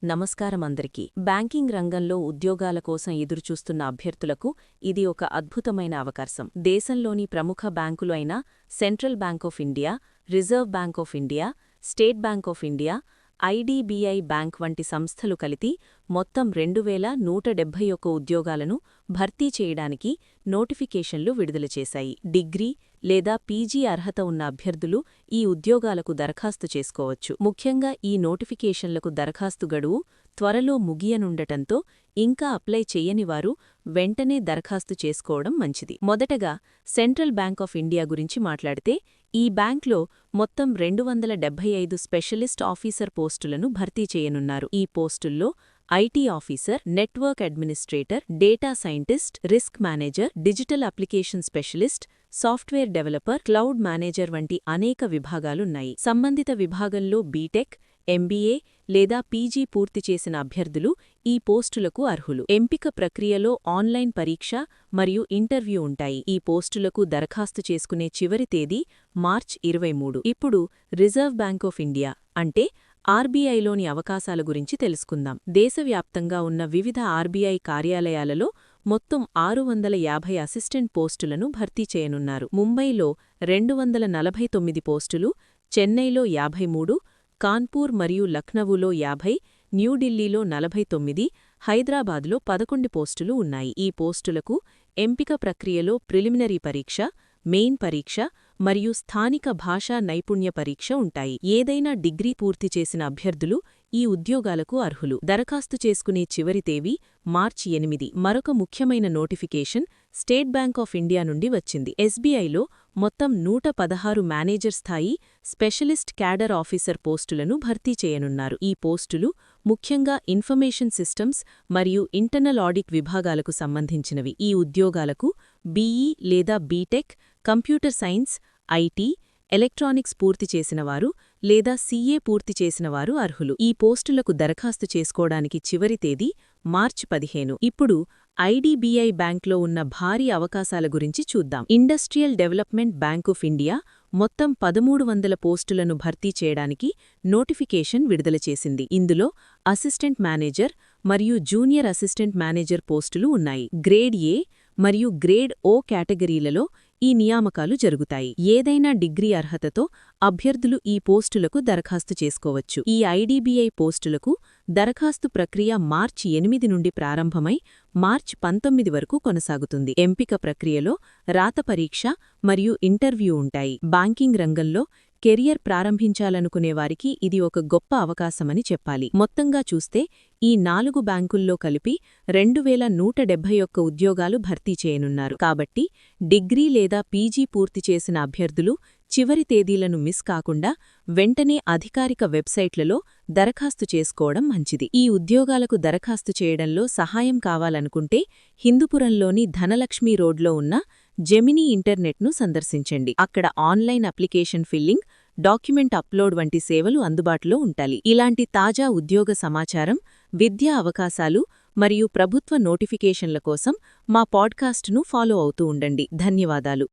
నమస్కారం అందరికీ. బ్యాంకింగ్ రంగంలో ఉద్యోగాల కోసం ఎదురుచూస్తున్న అభ్యర్థులకు ఇది ఒక అద్భుతమైన అవకాశం. దేశంలోని ప్రముఖ బ్యాంకులు అయిన central bank of India, reserve bank of India, state bank of India, IDBI bank వంటి సంస్థలు కలిపి మొత్తం 2171 ఉద్యోగాలను భర్తీ చేయడానికి నోటిఫికేషన్లు విడుదల చేశాయి. డిగ్రీ లేదా పీజీ అర్హత ఉన్న అభ్యర్థులు ఈ ఉద్యోగాలకు దరఖాస్తు చేసుకోవచ్చు. ముఖ్యంగా ఈ నోటిఫికేషన్లకు దరఖాస్తు గడువు త్వరలో ముగియనుండటంతో ఇంకా అప్లై చెయ్యనివారు వెంటనే దరఖాస్తు చేసుకోవడం మంచిది. మొదటగా సెంట్రల్ బ్యాంక్ ఆఫ్ ఇండియా గురించి మాట్లాడితే ఈ బ్యాంక్లో మొత్తం 275 స్పెషలిస్ట్ ఆఫీసర్ పోస్టులను భర్తీ చేయనున్నారు. ఈ పోస్టుల్లో IT officer, network administrator, data scientist, risk manager, digital application specialist, software developer, cloud manager వంటి అనేక విభాగాలున్నాయి. సంబంధిత విభాగంలో బీటెక్, ఎంబీఏ లేదా పీజీ పూర్తి చేసిన అభ్యర్థులు ఈ పోస్టులకు అర్హులు. ఎంపిక ప్రక్రియలో ఆన్లైన్ పరీక్ష మరియు ఇంటర్వ్యూ ఉంటాయి. ఈ పోస్టులకు దరఖాస్తు చేసుకునే చివరి తేదీ మార్చ్ 23. ఇప్పుడు రిజర్వ్ బ్యాంక్ ఆఫ్ ఇండియా అంటే ఆర్బీఐలోని అవకాశాల గురించి తెలుసుకుందాం. దేశవ్యాప్తంగా ఉన్న వివిధ ఆర్బీఐ కార్యాలయాలలో మొత్తం 650 అసిస్టెంట్ పోస్టులను భర్తీ చేయనున్నారు. ముంబైలో 249 పోస్టులు, చెన్నైలో 53, కాన్పూర్ మరియు లఖ్నవూలో 50, న్యూఢిల్లీలో 49, హైదరాబాద్లో 11 పోస్టులు ఉన్నాయి. ఈ పోస్టులకు ఎంపిక ప్రక్రియలో ప్రిలిమినరీ పరీక్ష, మెయిన్ పరీక్ష మరియు స్థానిక భాషా నైపుణ్య పరీక్ష ఉంటాయి. ఏదైనా డిగ్రీ పూర్తి చేసిన అభ్యర్థులు ఈ ఉద్యోగాలకు అర్హులు. దరఖాస్తు చేసుకునే చివరి తేదీ మార్చి 8. మరొక ముఖ్యమైన notification state bank of India నుండి వచ్చింది. ఎస్బీఐలో మొత్తం 116 మేనేజర్ స్థాయి స్పెషలిస్ట్ క్యాడర్ ఆఫీసర్ పోస్టులను భర్తీ చేయనున్నారు. ఈ పోస్టులు ముఖ్యంగా ఇన్ఫర్మేషన్ సిస్టమ్స్ మరియు ఇంటర్నల్ ఆడిట్ విభాగాలకు సంబంధించినవి. ఈ ఉద్యోగాలకు బీఈ లేదా BTech, computer science, IT, electronics పూర్తి చేసినవారు లేదా సీఏ పూర్తి చేసినవారు అర్హులు. ఈ పోస్టులకు దరఖాస్తు చేసుకోవడానికి చివరి తేదీ మార్చి 15. ఇప్పుడు ఐడిబిఐ బ్యాంక్లో ఉన్న భారీ అవకాశాల గురించి చూద్దాం. Industrial development bank of India మొత్తం 1300 పోస్టులను భర్తీ చేయడానికి నోటిఫికేషన్ విడుదల చేసింది. ఇందులో అసిస్టెంట్ మేనేజర్ మరియు జూనియర్ అసిస్టెంట్ మేనేజర్ పోస్టులు ఉన్నాయి. గ్రేడ్ ఏ మరియు గ్రేడ్ ఓ కేటగిరీలలో ఈ నియామకాలు జరుగుతాయి. ఏదైనా డిగ్రీ అర్హతతో అభ్యర్థులు ఈ పోస్టులకు దరఖాస్తు చేసుకోవచ్చు. ఈ ఐడిబిఐ పోస్టులకు దరఖాస్తు ప్రక్రియ మార్చి 8 నుండి ప్రారంభమై మార్చి 19 వరకు కొనసాగుతుంది. ఎంపిక ప్రక్రియలో రాత పరీక్ష మరియు ఇంటర్వ్యూ ఉంటాయి. బ్యాంకింగ్ రంగంలో కెరియర్ ప్రారంభించాలనుకునేవారికి ఇది ఒక గొప్ప అవకాశమని చెప్పాలి. మొత్తంగా చూస్తే ఈ 4 బ్యాంకుల్లో కలిపి 2171 ఉద్యోగాలు భర్తీ చేయనున్నారు. కాబట్టి డిగ్రీ లేదా పీజీ పూర్తి చేసిన అభ్యర్థులు చివరి తేదీలను మిస్ కాకుండా వెంటనే అధికారిక వెబ్సైట్లలో దరఖాస్తు చేసుకోవడం మంచిది. ఈ ఉద్యోగాలకు దరఖాస్తు చేయడంలో సహాయం కావాలనుకుంటే హిందూపురంలోని ధనలక్ష్మీ రోడ్లో ఉన్న జెమినీ ఇంటర్నెట్ను సందర్శించండి. అక్కడ online application filling, document upload వంటి సేవలు అందుబాటులో ఉంటాయి. ఇలాంటి తాజా ఉద్యోగ సమాచారం, విద్యా అవకాశాలు మరియు ప్రభుత్వ నోటిఫికేషన్ల కోసం మా పాడ్కాస్ట్ను ఫాలో అవుతూ ఉండండి. ధన్యవాదాలు.